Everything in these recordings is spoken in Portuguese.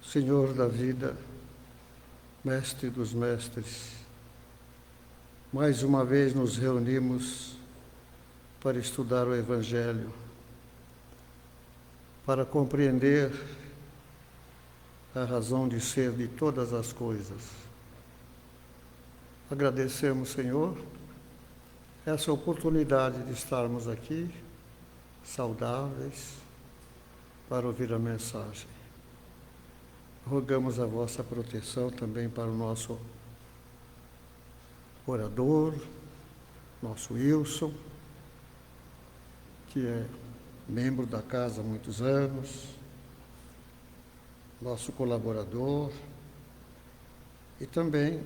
Senhor da vida, Mestre dos mestres, mais uma vez nos reunimos para estudar o Evangelho, para compreender a razão de ser de todas as coisas. Agradecemos, Senhor, essa oportunidade de estarmos aqui, saudáveis, para ouvir a mensagem. Rogamos a vossa proteção também para o nosso orador, nosso Wilson, que é membro da casa há muitos anos, nosso colaborador, e também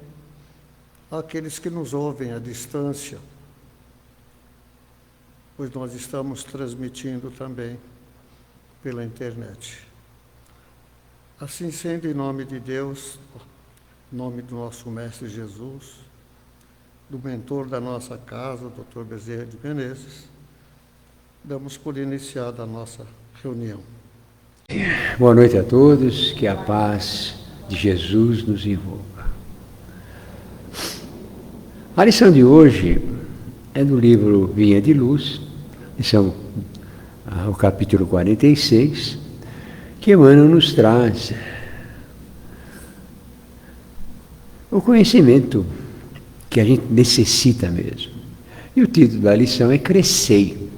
aqueles que nos ouvem à distância, pois nós estamos transmitindo também pela internet. Assim sendo, em nome de Deus, em nome do nosso Mestre Jesus, do mentor da nossa casa, o Dr. Bezerra de Menezes, damos por iniciada a nossa reunião. Boa noite a todos, que a paz de Jesus nos envolva. A lição de hoje é do livro Vinha de Luz, lição, o capítulo 46, que Emmanuel nos traz o conhecimento que a gente necessita mesmo. E o título da lição é Crescei.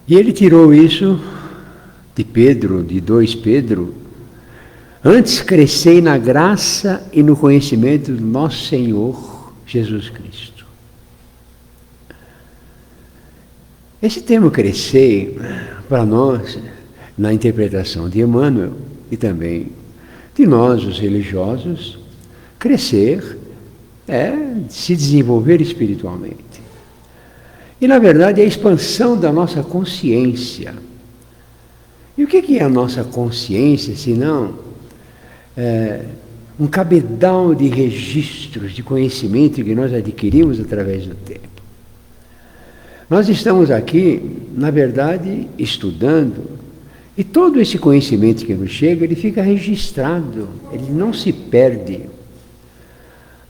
E ele tirou isso de Pedro, de 2 Pedro. Antes crescei na graça e no conhecimento do nosso Senhor Jesus Cristo. Esse termo crescer, para nós, na interpretação de Emmanuel e também de nós, os religiosos, crescer é se desenvolver espiritualmente. E, na verdade, é a expansão da nossa consciência. E o que é a nossa consciência, senão um cabedal de registros, de conhecimento que nós adquirimos através do tempo? Nós estamos aqui, na verdade, estudando, e todo esse conhecimento que nos chega, ele fica registrado, ele não se perde.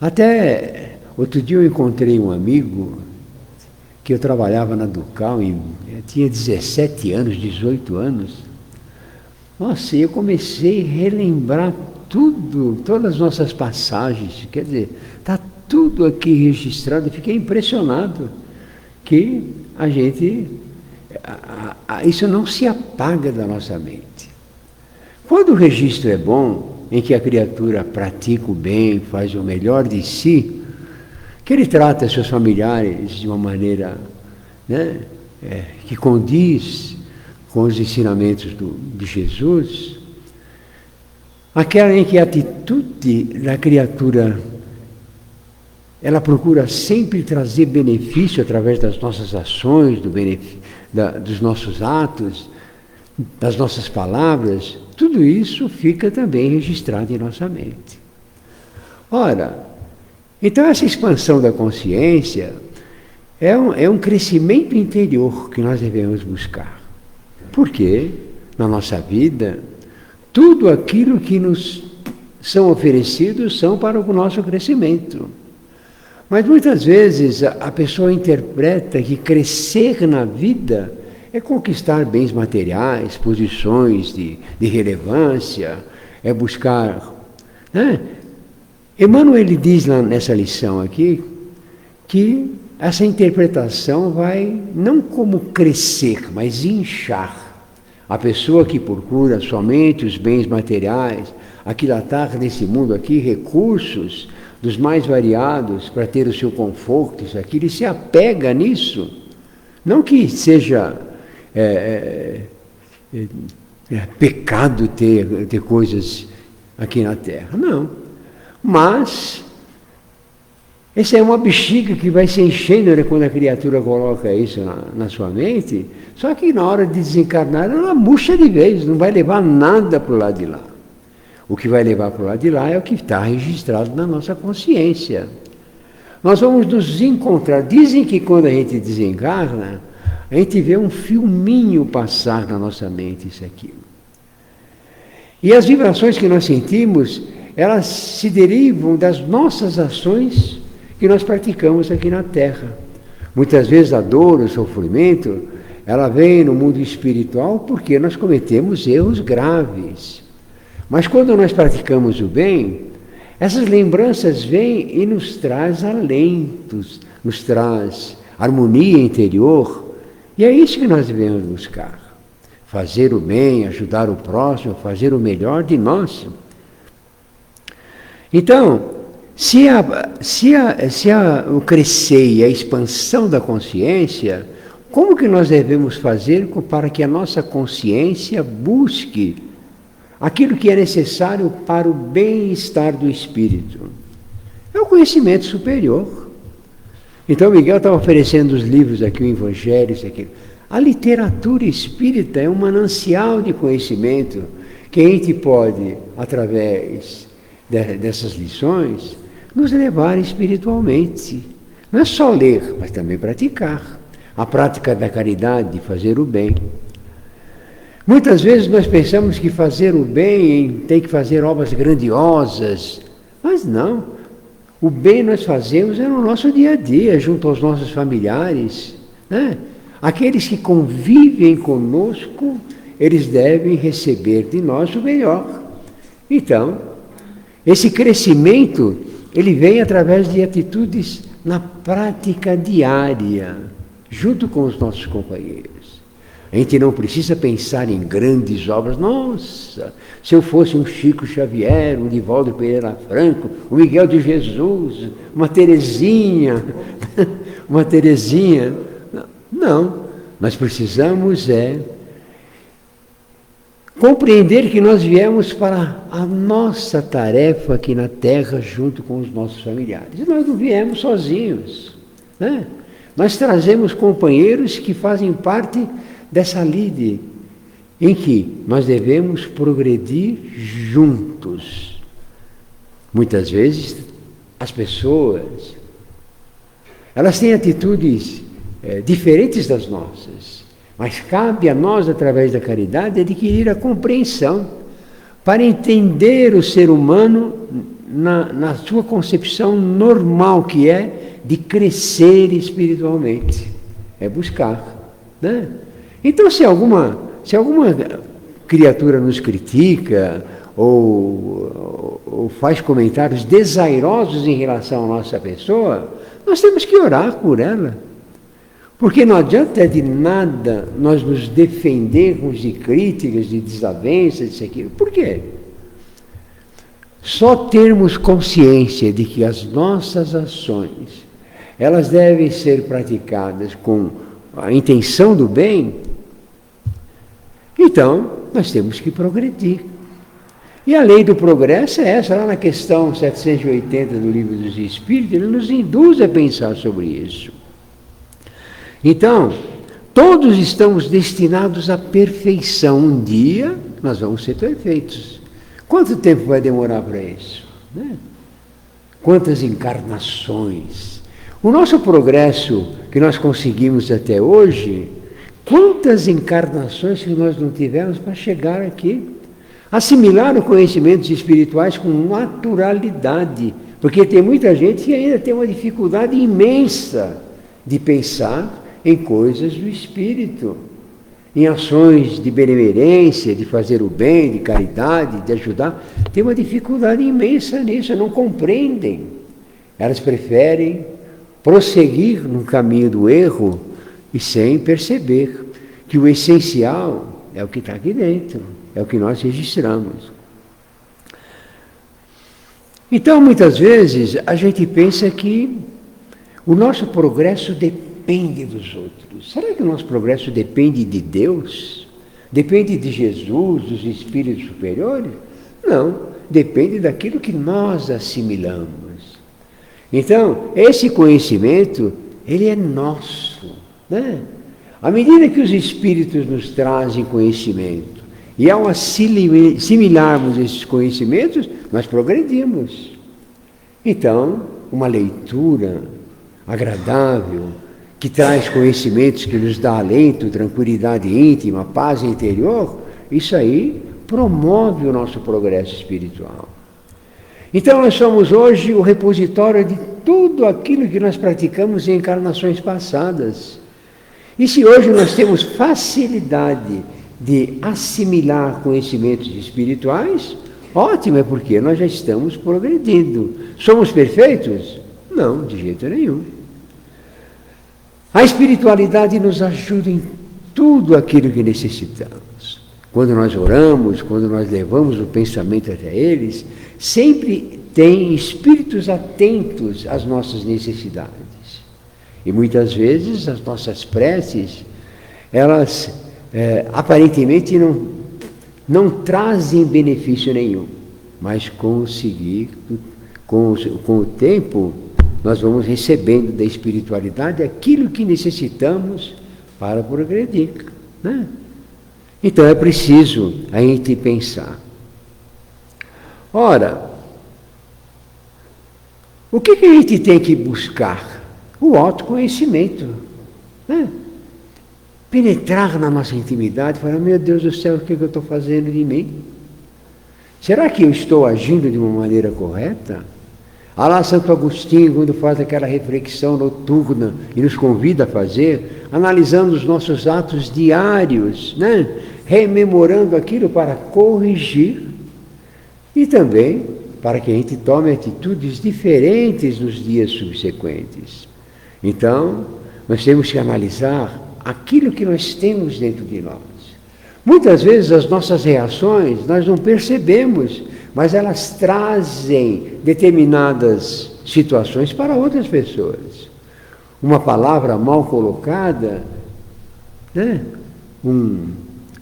Até outro dia eu encontrei um amigo que eu trabalhava na Ducal, tinha 17 anos, 18 anos. Nossa, eu comecei a relembrar tudo, todas as nossas passagens, quer dizer, está tudo aqui registrado, eu fiquei impressionado que a gente, isso não se apaga da nossa mente. Quando o registro é bom, em que a criatura pratica o bem, faz o melhor de si, que ele trata seus familiares de uma maneira, né, que condiz com os ensinamentos de Jesus, aquela em que a atitude da criatura ela procura sempre trazer benefício através das nossas ações, dos nossos atos, das nossas palavras, tudo isso fica também registrado em nossa mente. Ora, então essa expansão da consciência é um crescimento interior que nós devemos buscar. Porque na nossa vida, tudo aquilo que nos são oferecidos são para o nosso crescimento. Mas muitas vezes a pessoa interpreta que crescer na vida é conquistar bens materiais, posições de relevância, é buscar, né? Emmanuel ele diz nessa lição aqui que essa interpretação vai não como crescer, mas inchar. A pessoa que procura somente os bens materiais, aquilatar nesse mundo aqui recursos dos mais variados para ter o seu conforto, isso aqui, ele se apega nisso. Não que seja pecado ter coisas aqui na Terra, não. Mas essa é uma bexiga que vai se enchendo, né, quando a criatura coloca isso na sua mente, só que na hora de desencarnar ela murcha de vez, não vai levar nada para o lado de lá. O que vai levar para o lado de lá é o que está registrado na nossa consciência. Nós vamos nos encontrar. Dizem que quando a gente desencarna, a gente vê um filminho passar na nossa mente, isso e aquilo. E as vibrações que nós sentimos, elas se derivam das nossas ações que nós praticamos aqui na Terra. Muitas vezes a dor, o sofrimento, ela vem no mundo espiritual porque nós cometemos erros graves. Mas quando nós praticamos o bem, essas lembranças vêm e nos traz alentos, nos traz harmonia interior. E é isso que nós devemos buscar. Fazer o bem, ajudar o próximo, fazer o melhor de nós. Então, o crescer e a expansão da consciência, como que nós devemos fazer para que a nossa consciência busque aquilo que é necessário para o bem-estar do espírito? É o conhecimento superior. Então, Miguel estava oferecendo os livros aqui, o Evangelho, isso aqui. A literatura espírita é um manancial de conhecimento que a gente pode, através dessas lições, nos levar espiritualmente. Não é só ler, mas também praticar. A prática da caridade, de fazer o bem. Muitas vezes nós pensamos que fazer o bem tem que fazer obras grandiosas, mas não. O bem nós fazemos no nosso dia a dia, junto aos nossos familiares, né? Aqueles que convivem conosco, eles devem receber de nós o melhor. Então, esse crescimento, ele vem através de atitudes na prática diária, junto com os nossos companheiros. A gente não precisa pensar em grandes obras. Nossa, se eu fosse um Chico Xavier, um Divaldo Pereira Franco, um Miguel de Jesus, uma Terezinha, uma Terezinha. Não, nós precisamos compreender que nós viemos para a nossa tarefa aqui na Terra junto com os nossos familiares. E nós não viemos sozinhos, né? Nós trazemos companheiros que fazem parte dessa lide em que nós devemos progredir juntos. Muitas vezes as pessoas, elas têm atitudes diferentes das nossas, mas cabe a nós, através da caridade, adquirir a compreensão para entender o ser humano na sua concepção normal, que é de crescer espiritualmente, é buscar, né? Então, se alguma criatura nos critica ou faz comentários desairosos em relação à nossa pessoa, nós temos que orar por ela. Porque não adianta de nada nós nos defendermos de críticas, de desavenças, disso aquilo. Por quê? Só termos consciência de que as nossas ações, elas devem ser praticadas com a intenção do bem, então nós temos que progredir. E a lei do progresso é essa, lá na questão 780 do Livro dos Espíritos, ele nos induz a pensar sobre isso. Então, todos estamos destinados à perfeição. Um dia nós vamos ser perfeitos. Quanto tempo vai demorar para isso, né? Quantas encarnações? O nosso progresso que nós conseguimos até hoje, quantas encarnações que nós não tivemos para chegar aqui? Assimilar os conhecimentos espirituais com naturalidade, porque tem muita gente que ainda tem uma dificuldade imensa de pensar em coisas do espírito, em ações de benemerência, de fazer o bem, de caridade, de ajudar. Tem uma dificuldade imensa nisso, não compreendem. Elas preferem prosseguir no caminho do erro e sem perceber que o essencial é o que está aqui dentro, é o que nós registramos. Então, muitas vezes, a gente pensa que o nosso progresso depende dos outros. Será que o nosso progresso depende de Deus? Depende de Jesus, dos espíritos superiores? Não, depende daquilo que nós assimilamos. Então, esse conhecimento, ele é nosso, né? À medida que os espíritos nos trazem conhecimento, e ao assimilarmos esses conhecimentos, nós progredimos. Então, uma leitura agradável, que traz conhecimentos que nos dá alento, tranquilidade íntima, paz interior, isso aí promove o nosso progresso espiritual. Então nós somos hoje o repositório de tudo aquilo que nós praticamos em encarnações passadas. E se hoje nós temos facilidade de assimilar conhecimentos espirituais, ótimo, é porque nós já estamos progredindo. Somos perfeitos? Não, de jeito nenhum. A espiritualidade nos ajuda em tudo aquilo que necessitamos. Quando nós oramos, quando nós levamos o pensamento até eles, sempre tem espíritos atentos às nossas necessidades. E muitas vezes as nossas preces, elas aparentemente não trazem benefício nenhum, mas com o tempo, nós vamos recebendo da espiritualidade aquilo que necessitamos para progredir, né? Então é preciso a gente pensar. Ora, o que a gente tem que buscar? O autoconhecimento, né? Penetrar na nossa intimidade e falar, meu Deus do céu, o que eu estou fazendo de mim? Será que eu estou agindo de uma maneira correta? Lá Santo Agostinho, quando faz aquela reflexão noturna e nos convida a fazer, analisando os nossos atos diários, né? Rememorando aquilo para corrigir e também para que a gente tome atitudes diferentes nos dias subsequentes. Então, nós temos que analisar aquilo que nós temos dentro de nós. Muitas vezes as nossas reações nós não percebemos, mas elas trazem determinadas situações para outras pessoas. Uma palavra mal colocada, né?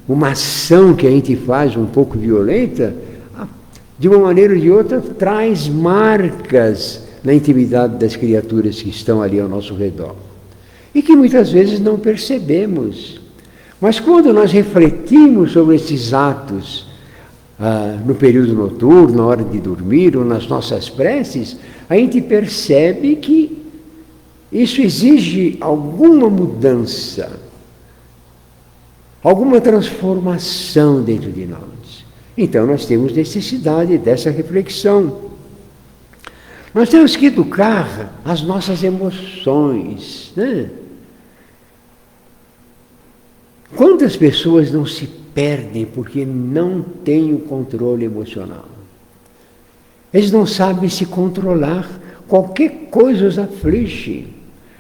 Uma ação que a gente faz um pouco violenta, de uma maneira ou de outra, traz marcas na intimidade das criaturas que estão ali ao nosso redor. E que muitas vezes não percebemos. Mas quando nós refletimos sobre esses atos, no período noturno, na hora de dormir, ou nas nossas preces, a gente percebe que isso exige alguma mudança, alguma transformação dentro de nós. Então nós temos necessidade dessa reflexão. Nós temos que educar as nossas emoções, né? Quantas pessoas não se perdem porque não têm o controle emocional? Eles não sabem se controlar, qualquer coisa os aflige.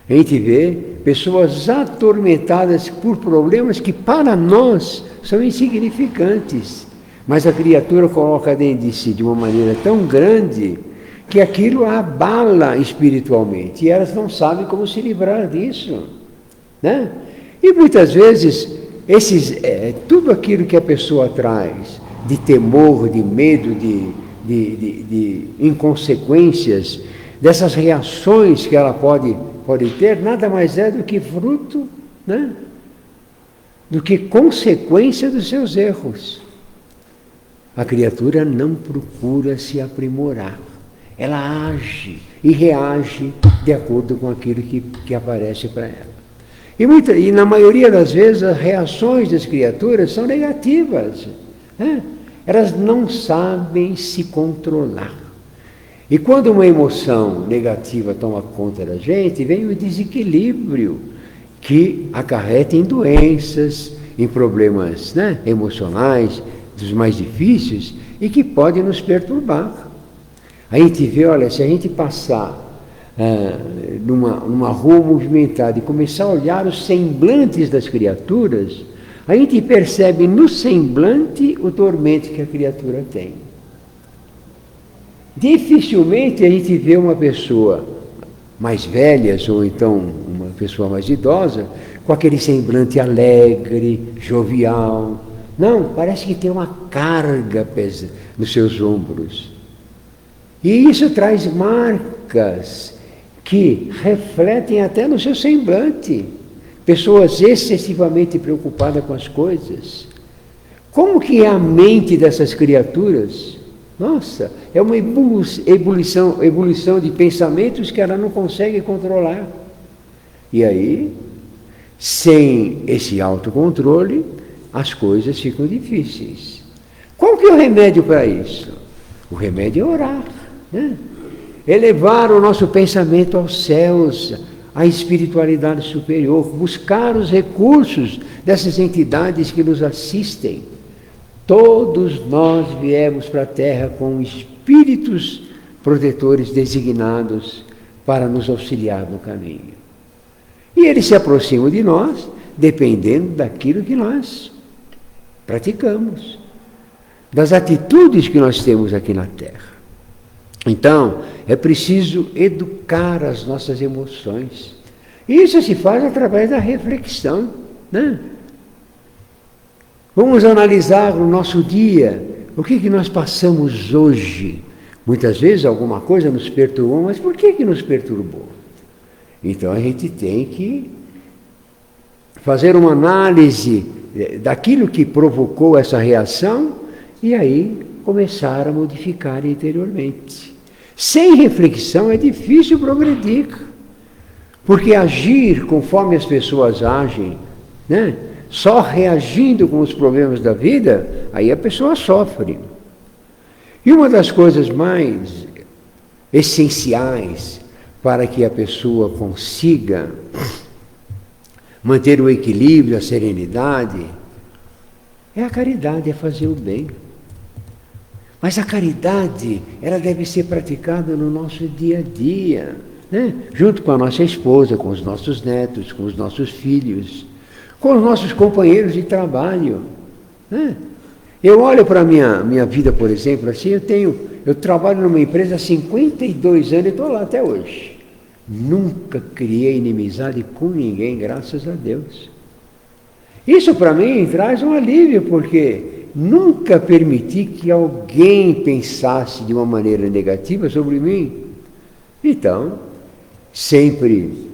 A gente vê pessoas atormentadas por problemas que para nós são insignificantes, mas a criatura coloca dentro de si de uma maneira tão grande que aquilo a abala espiritualmente e elas não sabem como se livrar disso, né? E muitas vezes tudo aquilo que a pessoa traz de temor, de medo, de inconsequências, dessas reações que ela pode ter, nada mais é do que fruto, né? Do que consequência dos seus erros. A criatura não procura se aprimorar. Ela age e reage de acordo com aquilo que aparece para ela. E na maioria das vezes as reações das criaturas são negativas, né? Elas não sabem se controlar. E quando uma emoção negativa toma conta da gente, vem o desequilíbrio que acarreta em doenças, em problemas, né, emocionais, dos mais difíceis, e que podem nos perturbar. A gente vê, olha, se a gente passar numa rua movimentada e começar a olhar os semblantes das criaturas, a gente percebe no semblante o tormento que a criatura tem. Dificilmente a gente vê uma pessoa mais velha, ou então uma pessoa mais idosa, com aquele semblante alegre, jovial. Não, parece que tem uma carga nos seus ombros. E isso traz marcas que refletem até no seu semblante. Pessoas excessivamente preocupadas com as coisas. Como que é a mente dessas criaturas? Nossa, é uma ebulição de pensamentos que ela não consegue controlar. E aí, sem esse autocontrole, as coisas ficam difíceis. Qual que é o remédio para isso? O remédio é orar, né? Elevar o nosso pensamento aos céus, à espiritualidade superior, buscar os recursos dessas entidades que nos assistem. Todos nós viemos para a Terra com espíritos protetores designados para nos auxiliar no caminho. E eles se aproximam de nós, dependendo daquilo que nós praticamos, das atitudes que nós temos aqui na Terra. Então, é preciso educar as nossas emoções. Isso se faz através da reflexão, né? Vamos analisar o nosso dia, o que nós passamos hoje. Muitas vezes alguma coisa nos perturbou, mas por que nos perturbou? Então a gente tem que fazer uma análise daquilo que provocou essa reação e aí começar a modificar interiormente. Sem reflexão é difícil progredir, porque agir conforme as pessoas agem, né? Só reagindo com os problemas da vida, aí a pessoa sofre. E uma das coisas mais essenciais para que a pessoa consiga manter o equilíbrio, a serenidade, é a caridade, é fazer o bem. Mas a caridade, ela deve ser praticada no nosso dia a dia, né? Junto com a nossa esposa, com os nossos netos, com os nossos filhos, com os nossos companheiros de trabalho, né? Eu olho para a minha vida, por exemplo, assim, eu trabalho numa empresa há 52 anos e estou lá até hoje. Nunca criei inimizade com ninguém, graças a Deus. Isso para mim traz um alívio, porque nunca permiti que alguém pensasse de uma maneira negativa sobre mim. Então, sempre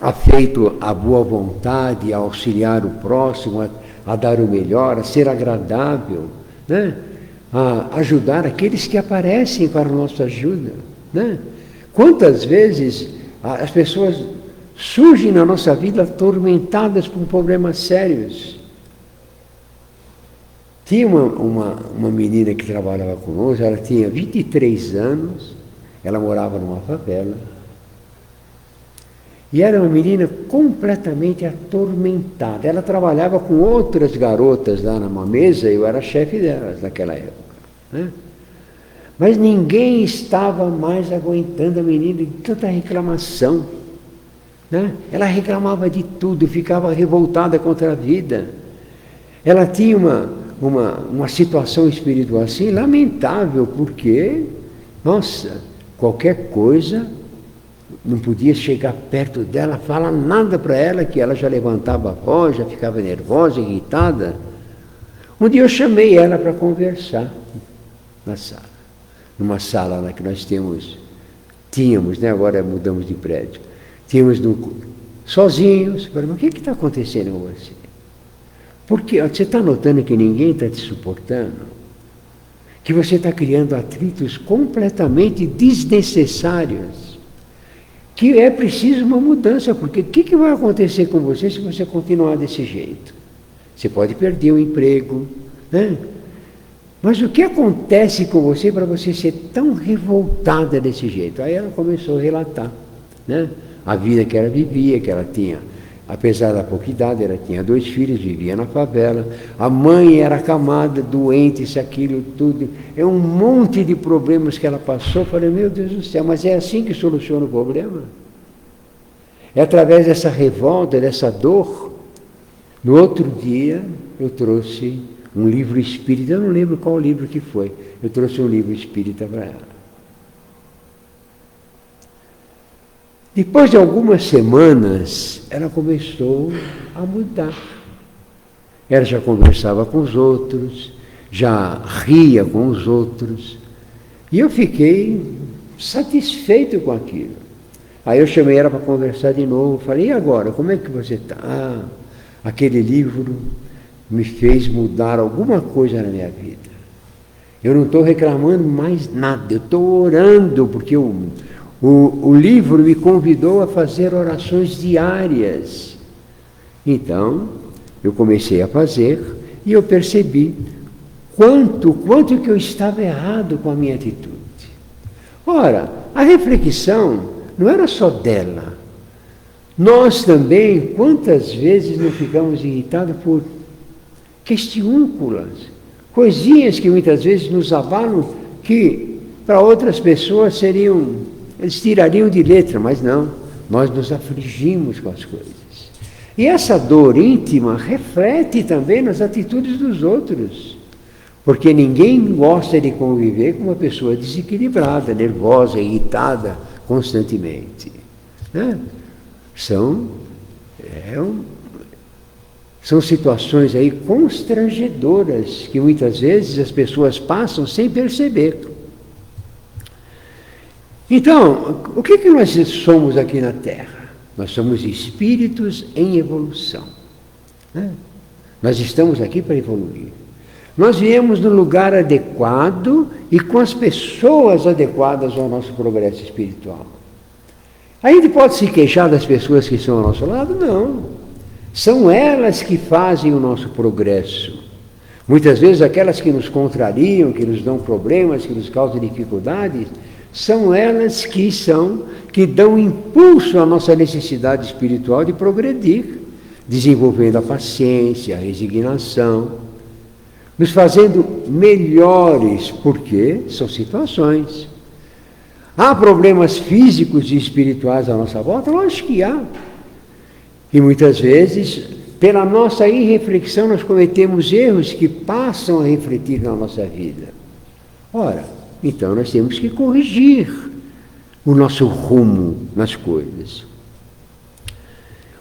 afeito à boa vontade, a auxiliar o próximo, a dar o melhor, a ser agradável, né? A ajudar aqueles que aparecem para a nossa ajuda, né? Quantas vezes as pessoas surgem na nossa vida atormentadas por problemas sérios. Tinha uma menina que trabalhava conosco, ela tinha 23 anos, ela morava numa favela, e era uma menina completamente atormentada. Ela trabalhava com outras garotas lá numa mesa, eu era chefe delas naquela época, né? Mas ninguém estava mais aguentando a menina de tanta reclamação, né? Ela reclamava de tudo, ficava revoltada contra a vida. Ela tinha uma situação espiritual assim lamentável, porque, nossa, qualquer coisa não podia chegar perto dela, falar nada para ela, que ela já levantava a voz, já ficava nervosa, irritada. Um dia eu chamei ela para conversar na sala, numa sala lá que nós tínhamos, né? Agora mudamos de prédio, tínhamos sozinhos. Falei, mas o que está acontecendo com você? Porque você está notando que ninguém está te suportando? Que você está criando atritos completamente desnecessários? Que é preciso uma mudança, porque o que vai acontecer com você se você continuar desse jeito? Você pode perder o emprego, né? Mas o que acontece com você para você ser tão revoltada desse jeito? Aí ela começou a relatar, né? A vida que ela vivia, que ela tinha, apesar da pouca idade, ela tinha 2 filhos, vivia na favela, a mãe era acamada, doente, isso, aquilo, tudo. É um monte de problemas que ela passou. Eu falei, meu Deus do céu, mas é assim que soluciona o problema? É através dessa revolta, dessa dor. No outro dia, eu trouxe um livro espírita, eu não lembro qual livro que foi, eu trouxe um livro espírita para ela. Depois de algumas semanas, ela começou a mudar. Ela já conversava com os outros, já ria com os outros, e eu fiquei satisfeito com aquilo. Aí eu chamei ela para conversar de novo, falei, e agora, como é que você está? Ah, aquele livro me fez mudar alguma coisa na minha vida. Eu não estou reclamando mais nada, eu estou orando, porque o livro me convidou a fazer orações diárias. Então, eu comecei a fazer e eu percebi quanto que eu estava errado com a minha atitude. Ora, a reflexão não era só dela. Nós também, quantas vezes não ficamos irritados por questiúnculas, coisinhas que muitas vezes nos abalam, que para outras pessoas eles tirariam de letra, mas não, nós nos afligimos com as coisas. E essa dor íntima reflete também nas atitudes dos outros. Porque ninguém gosta de conviver com uma pessoa desequilibrada, nervosa, irritada constantemente. Né? São situações aí constrangedoras que muitas vezes as pessoas passam sem perceber. Então, o que nós somos aqui na Terra? Nós somos espíritos em evolução. Né? Nós estamos aqui para evoluir. Nós viemos no lugar adequado e com as pessoas adequadas ao nosso progresso espiritual. A gente pode se queixar das pessoas que estão ao nosso lado? Não. São elas que fazem o nosso progresso. Muitas vezes aquelas que nos contrariam, que nos dão problemas, que nos causam dificuldades, são elas que dão impulso à nossa necessidade espiritual de progredir, desenvolvendo a paciência, a resignação, nos fazendo melhores, porque são situações. Há problemas físicos e espirituais à nossa volta? Lógico que há. E muitas vezes, pela nossa irreflexão, nós cometemos erros que passam a refletir na nossa vida. Ora, então nós temos que corrigir o nosso rumo nas coisas.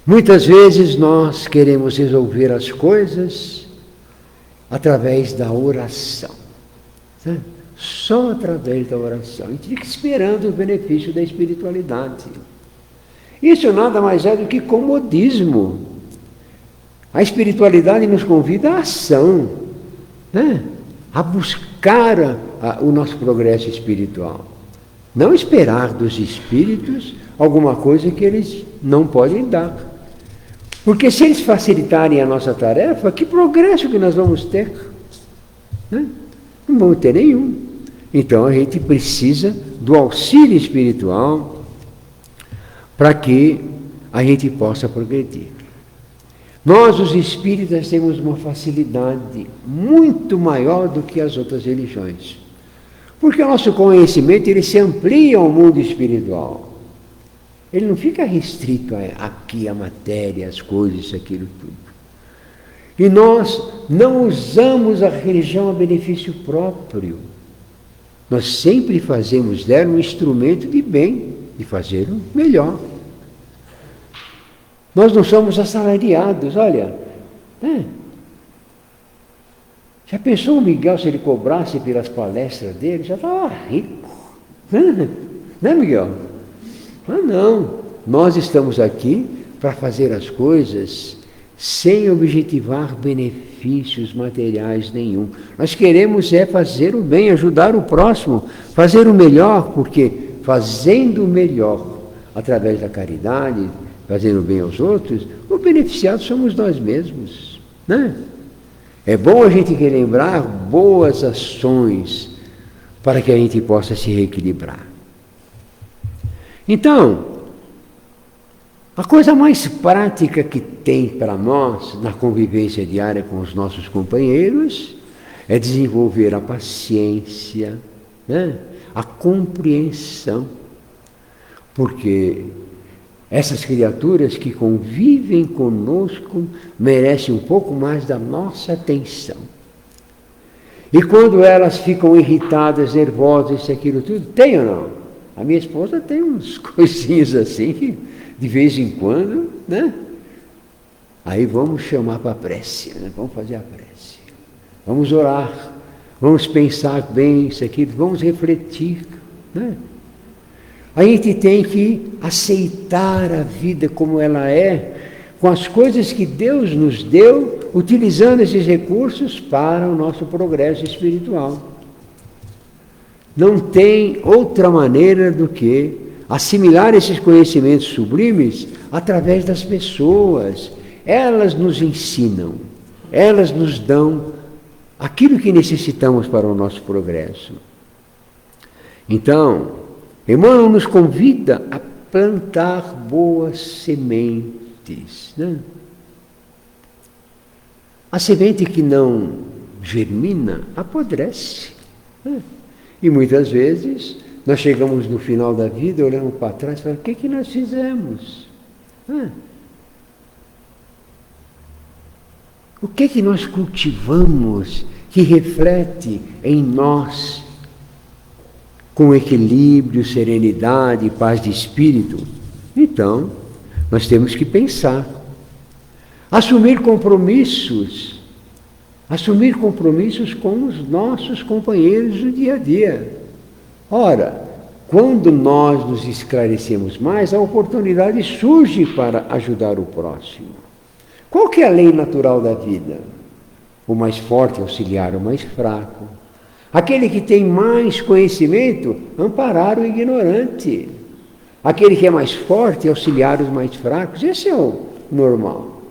Muitas vezes nós queremos resolver as coisas através da oração. Né? Só através da oração. A gente fica esperando o benefício da espiritualidade. Isso nada mais é do que comodismo. A espiritualidade nos convida à ação, né? A buscar o nosso progresso espiritual. Não esperar dos espíritos alguma coisa que eles não podem dar. Porque se eles facilitarem a nossa tarefa, que progresso que nós vamos ter? Né? Não vamos ter nenhum. Então a gente precisa do auxílio espiritual para que a gente possa progredir. Nós, os espíritas, temos uma facilidade muito maior do que as outras religiões. Porque o nosso conhecimento ele se amplia ao mundo espiritual. Ele não fica restrito aqui à matéria, às coisas, aquilo tudo. E nós não usamos a religião a benefício próprio. Nós sempre fazemos dela um instrumento de bem, de fazer o melhor. Nós não somos assalariados, olha. Né? Já pensou o Miguel se ele cobrasse pelas palestras dele? Já estava rico. Né, Miguel? Mas não, nós estamos aqui para fazer as coisas sem objetivar benefícios materiais nenhum. Nós queremos fazer o bem, ajudar o próximo, fazer o melhor, porque fazendo o melhor através da caridade, fazendo o bem aos outros, o beneficiado somos nós mesmos. Né? É bom a gente relembrar boas ações para que a gente possa se reequilibrar. Então, a coisa mais prática que tem para nós, na convivência diária com os nossos companheiros, é desenvolver a paciência, né? A compreensão. Porque essas criaturas que convivem conosco merecem um pouco mais da nossa atenção. E quando elas ficam irritadas, nervosas, isso, aquilo, tudo, tem ou não? A minha esposa tem uns coisinhas assim, que de vez em quando, né? Aí vamos chamar para a prece, né? Vamos fazer a prece. Vamos orar, vamos pensar bem isso aqui, vamos refletir, né? A gente tem que aceitar a vida como ela é, com as coisas que Deus nos deu, utilizando esses recursos para o nosso progresso espiritual. Não tem outra maneira do que assimilar esses conhecimentos sublimes através das pessoas. Elas nos ensinam, elas nos dão aquilo que necessitamos para o nosso progresso. Então, Emmanuel nos convida a plantar boas sementes, né? A semente que não germina apodrece, né? E muitas vezes nós chegamos no final da vida, olhamos para trás e falamos, o que nós fizemos? O que nós cultivamos que reflete em nós com equilíbrio, serenidade, paz de espírito? Então, nós temos que pensar. Assumir compromissos com os nossos companheiros do dia a dia. Ora, quando nós nos esclarecemos mais, a oportunidade surge para ajudar o próximo. Qual que é a lei natural da vida? O mais forte auxiliar o mais fraco. Aquele que tem mais conhecimento, amparar o ignorante. Aquele que é mais forte, auxiliar os mais fracos. Esse é o normal.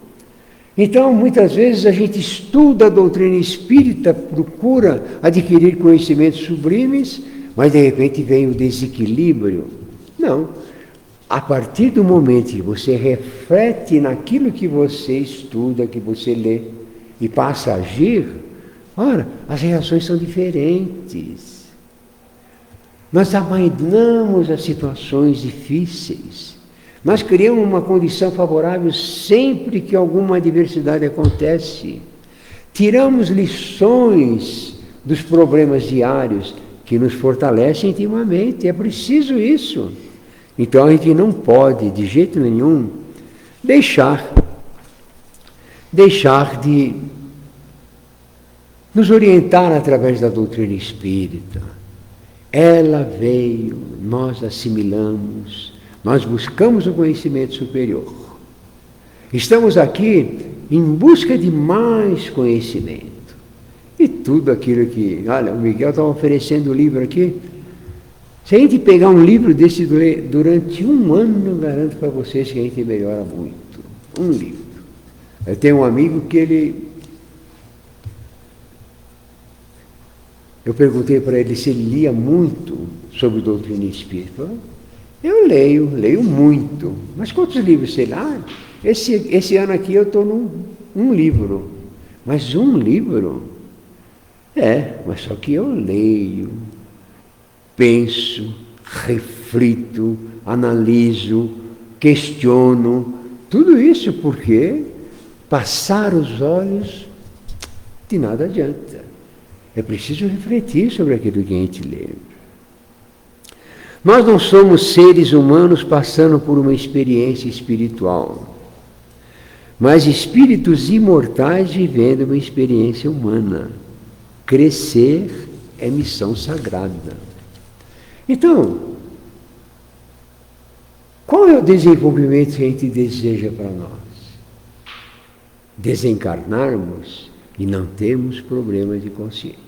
Então, muitas vezes a gente estuda a doutrina espírita, procura adquirir conhecimentos sublimes, mas de repente vem o desequilíbrio. Não. A partir do momento que você reflete naquilo que você estuda, que você lê, e passa a agir, ora, as reações são diferentes. Nós amainamos as situações difíceis. Nós criamos uma condição favorável sempre que alguma adversidade acontece. Tiramos lições dos problemas diários que nos fortalecem intimamente. É preciso isso. Então a gente não pode, de jeito nenhum, deixar de nos orientar através da doutrina espírita. Ela veio, nós assimilamos, nós buscamos o conhecimento superior. Estamos aqui em busca de mais conhecimento. E tudo aquilo que... Olha, o Miguel estava oferecendo o livro aqui. Se a gente pegar um livro desse durante um ano, eu garanto para vocês que a gente melhora muito. Um livro. Eu tenho um amigo que eu perguntei para ele se ele lia muito sobre doutrina espírita. Eu leio muito. Mas quantos livros você lê? Esse ano aqui eu estou num livro. Mas um livro? Mas só que eu leio, penso, reflito, analiso, questiono. Tudo isso porque passar os olhos de nada adianta. É preciso refletir sobre aquilo que a gente lê. Nós não somos seres humanos passando por uma experiência espiritual, mas espíritos imortais vivendo uma experiência humana. Crescer é missão sagrada. Então, qual é o desenvolvimento que a gente deseja para nós? Desencarnarmos e não termos problemas de consciência.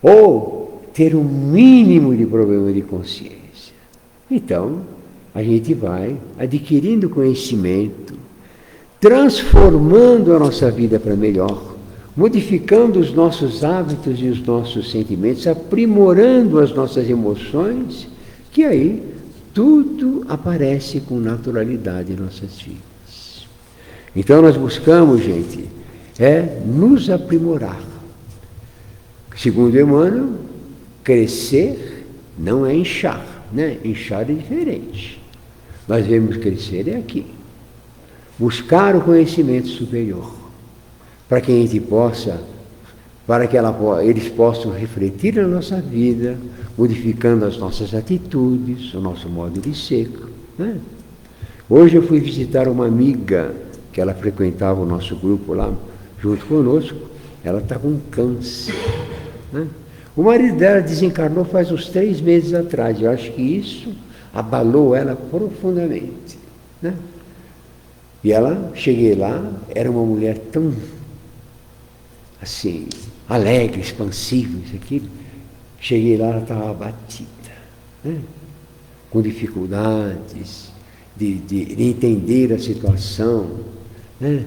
Ou ter um mínimo de problema de consciência. Então, a gente vai adquirindo conhecimento, transformando a nossa vida para melhor, modificando os nossos hábitos e os nossos sentimentos, aprimorando as nossas emoções, que aí tudo aparece com naturalidade em nossas vidas. Então nós buscamos, gente, nos aprimorar. Segundo Emmanuel, crescer não é inchar, né? Inchar é diferente. Nós devemos crescer aqui. Buscar o conhecimento superior, para que a gente possa, eles possam refletir na nossa vida, modificando as nossas atitudes, o nosso modo de ser. Né? Hoje eu fui visitar uma amiga, que ela frequentava o nosso grupo lá, junto conosco. Ela está com câncer. Né? O marido dela desencarnou faz uns 3 meses atrás. Eu acho que isso abalou ela profundamente. Né? E cheguei lá, era uma mulher tão, assim, alegre, expansiva, isso aqui. Cheguei lá, ela estava abatida, né? Com dificuldades de entender a situação, né?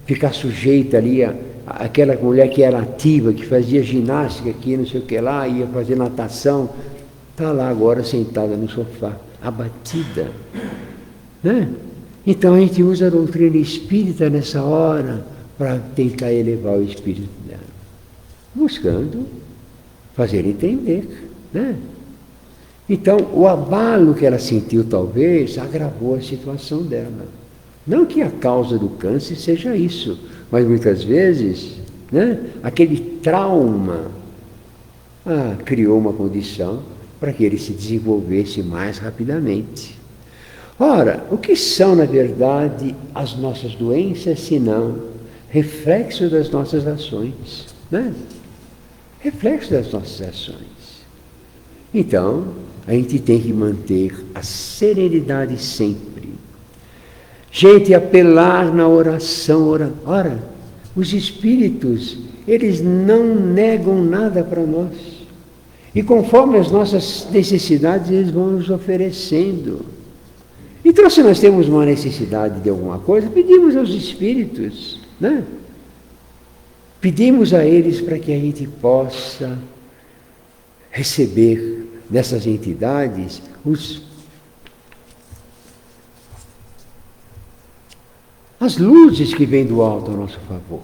Ficar sujeita ali aquela mulher que era ativa, que fazia ginástica aqui, não sei o que lá, ia fazer natação, está lá agora sentada no sofá, abatida. Né? Então a gente usa a doutrina espírita nessa hora para tentar elevar o espírito dela, buscando fazer entender. Né? Então o abalo que ela sentiu talvez agravou a situação dela. Não que a causa do câncer seja isso, mas muitas vezes, né, aquele trauma criou uma condição para que ele se desenvolvesse mais rapidamente. Ora, o que são, na verdade, as nossas doenças, senão reflexo das nossas ações? Né? Reflexo das nossas ações. Então, a gente tem que manter a serenidade sempre. Gente, apelar na oração. Ora, os espíritos, eles não negam nada para nós. E conforme as nossas necessidades, eles vão nos oferecendo. Então, se nós temos uma necessidade de alguma coisa, pedimos aos espíritos, né? Pedimos a eles para que a gente possa receber dessas entidades as luzes que vêm do alto a nosso favor.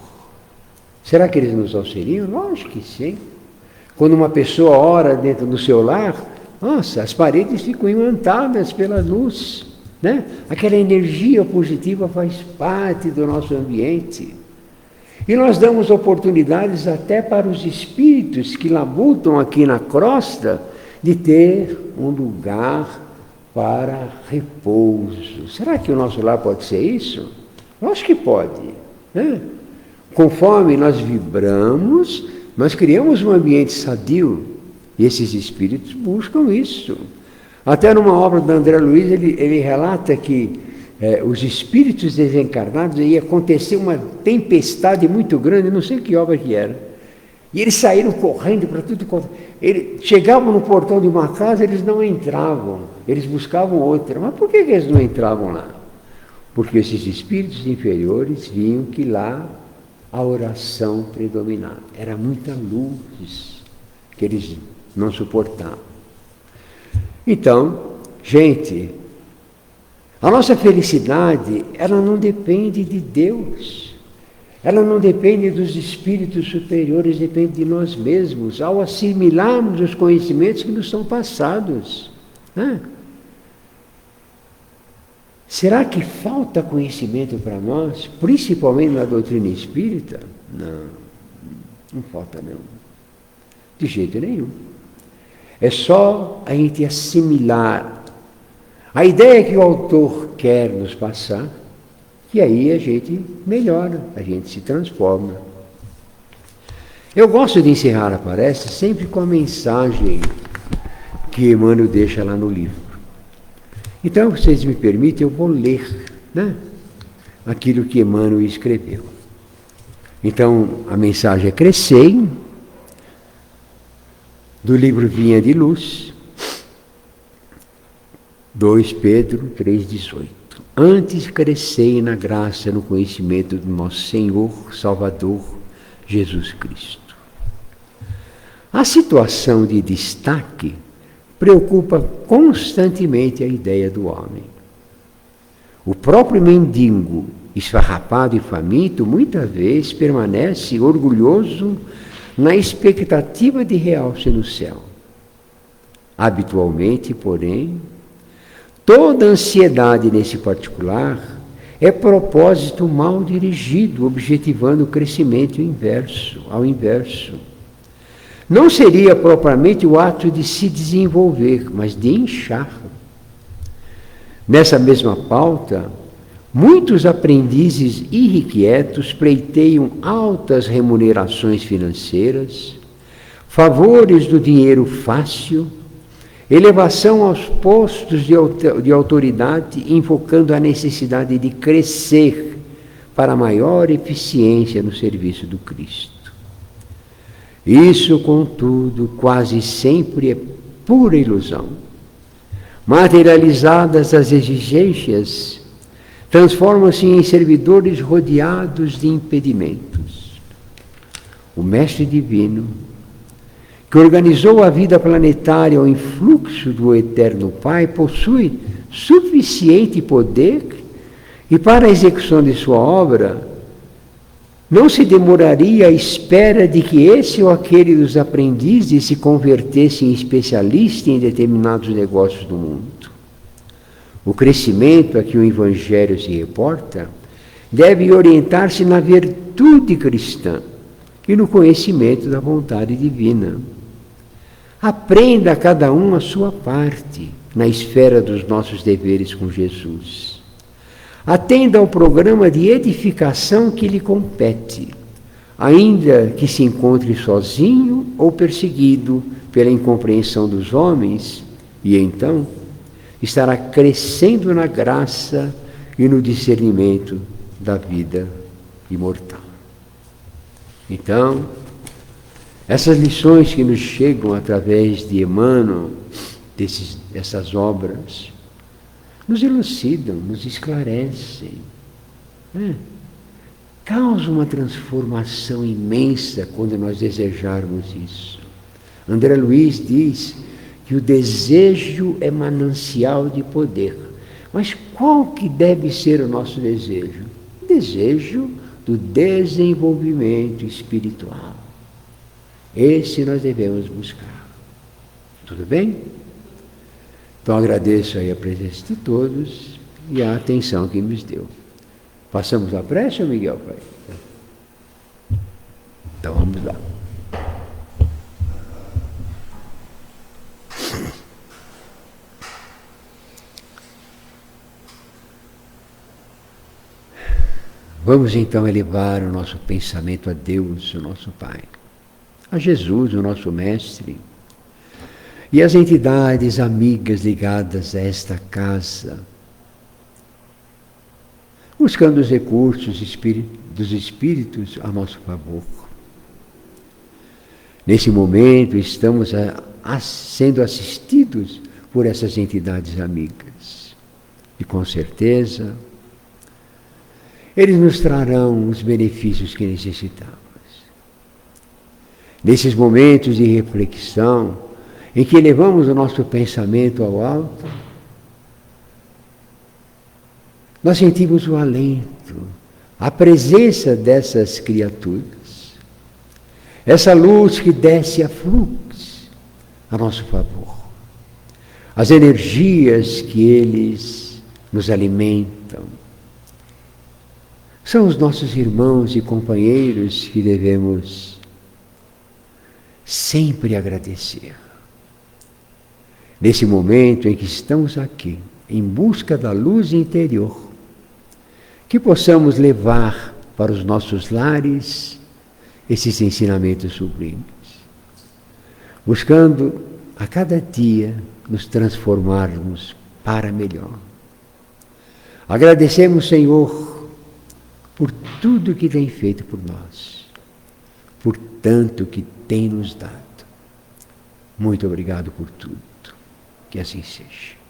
Será que eles nos auxiliam? Lógico que sim. Quando uma pessoa ora dentro do seu lar, nossa, as paredes ficam imantadas pela luz, né? Aquela energia positiva faz parte do nosso ambiente. E nós damos oportunidades até para os espíritos que labutam aqui na crosta de ter um lugar para repouso. Será que o nosso lar pode ser isso? Eu acho que pode. Né? Conforme nós vibramos, nós criamos um ambiente sadio. E esses espíritos buscam isso. Até numa obra do André Luiz, ele relata que os espíritos desencarnados, ia acontecer uma tempestade muito grande, não sei que obra que era. E eles saíram correndo para tudo. Eles chegavam no portão de uma casa, eles não entravam. Eles buscavam outra. Mas por que eles não entravam lá? Porque esses espíritos inferiores viam que lá a oração predominava. Era muita luz que eles não suportavam. Então, gente, a nossa felicidade, ela não depende de Deus. Ela não depende dos espíritos superiores, depende de nós mesmos, ao assimilarmos os conhecimentos que nos são passados. Né? Será que falta conhecimento para nós, principalmente na doutrina espírita? Não, não falta não. De jeito nenhum. É só a gente assimilar a ideia que o autor quer nos passar, que aí a gente melhora, a gente se transforma. Eu gosto de encerrar a palestra sempre com a mensagem que Emmanuel deixa lá no livro. Então, vocês me permitem, eu vou ler, né, aquilo que Emmanuel escreveu. Então, a mensagem é Crescei, do livro Vinha de Luz, 2 Pedro 3,18. Antes crescei na graça e no conhecimento do nosso Senhor, Salvador, Jesus Cristo. A situação de destaque preocupa constantemente a ideia do homem. O próprio mendigo, esfarrapado e faminto, muitas vezes permanece orgulhoso na expectativa de realce no céu. Habitualmente, porém, toda ansiedade nesse particular é propósito mal dirigido, objetivando o crescimento ao inverso. Não seria propriamente o ato de se desenvolver, mas de inchar. Nessa mesma pauta, muitos aprendizes irrequietos pleiteiam altas remunerações financeiras, favores do dinheiro fácil, elevação aos postos de autoridade, invocando a necessidade de crescer para maior eficiência no serviço do Cristo. Isso, contudo, quase sempre é pura ilusão. Materializadas as exigências, transformam-se em servidores rodeados de impedimentos. o Mestre Divino, que organizou a vida planetária ao influxo do Eterno Pai, possui suficiente poder e para a execução de sua obra não se demoraria à espera de que esse ou aquele dos aprendizes se convertesse em especialista em determinados negócios do mundo. O crescimento a que o Evangelho se reporta deve orientar-se na virtude cristã e no conhecimento da vontade divina. Aprenda cada um a sua parte na esfera dos nossos deveres com Jesus. Atenda ao programa de edificação que lhe compete, ainda que se encontre sozinho ou perseguido pela incompreensão dos homens, e então estará crescendo na graça e no discernimento da vida imortal. Então, essas lições que nos chegam através de Emmanuel, dessas obras, nos elucidam, nos esclarecem, causam uma transformação imensa quando nós desejarmos isso. André Luiz diz que o desejo é manancial de poder. Mas qual que deve ser o nosso desejo? O desejo do desenvolvimento espiritual. Esse nós devemos buscar. Tudo bem? Então agradeço aí a presença de todos e a atenção que nos deu. Passamos a prece, Miguel? Então vamos lá. Vamos então elevar o nosso pensamento a Deus, o nosso Pai, a Jesus, o nosso Mestre, e as entidades amigas ligadas a esta casa, buscando os recursos dos Espíritos a nosso favor. Nesse momento estamos sendo assistidos por essas entidades amigas, e com certeza eles nos trarão os benefícios que necessitamos. Nesses momentos de reflexão, em que levamos o nosso pensamento ao alto, nós sentimos o alento, a presença dessas criaturas, essa luz que desce a fluxo a nosso favor, as energias que eles nos alimentam. São os nossos irmãos e companheiros que devemos sempre agradecer. Nesse momento em que estamos aqui, em busca da luz interior, que possamos levar para os nossos lares esses ensinamentos sublimes, buscando a cada dia nos transformarmos para melhor. Agradecemos, Senhor, por tudo que tem feito por nós, por tanto que tem nos dado. Muito obrigado por tudo. Que assim seja.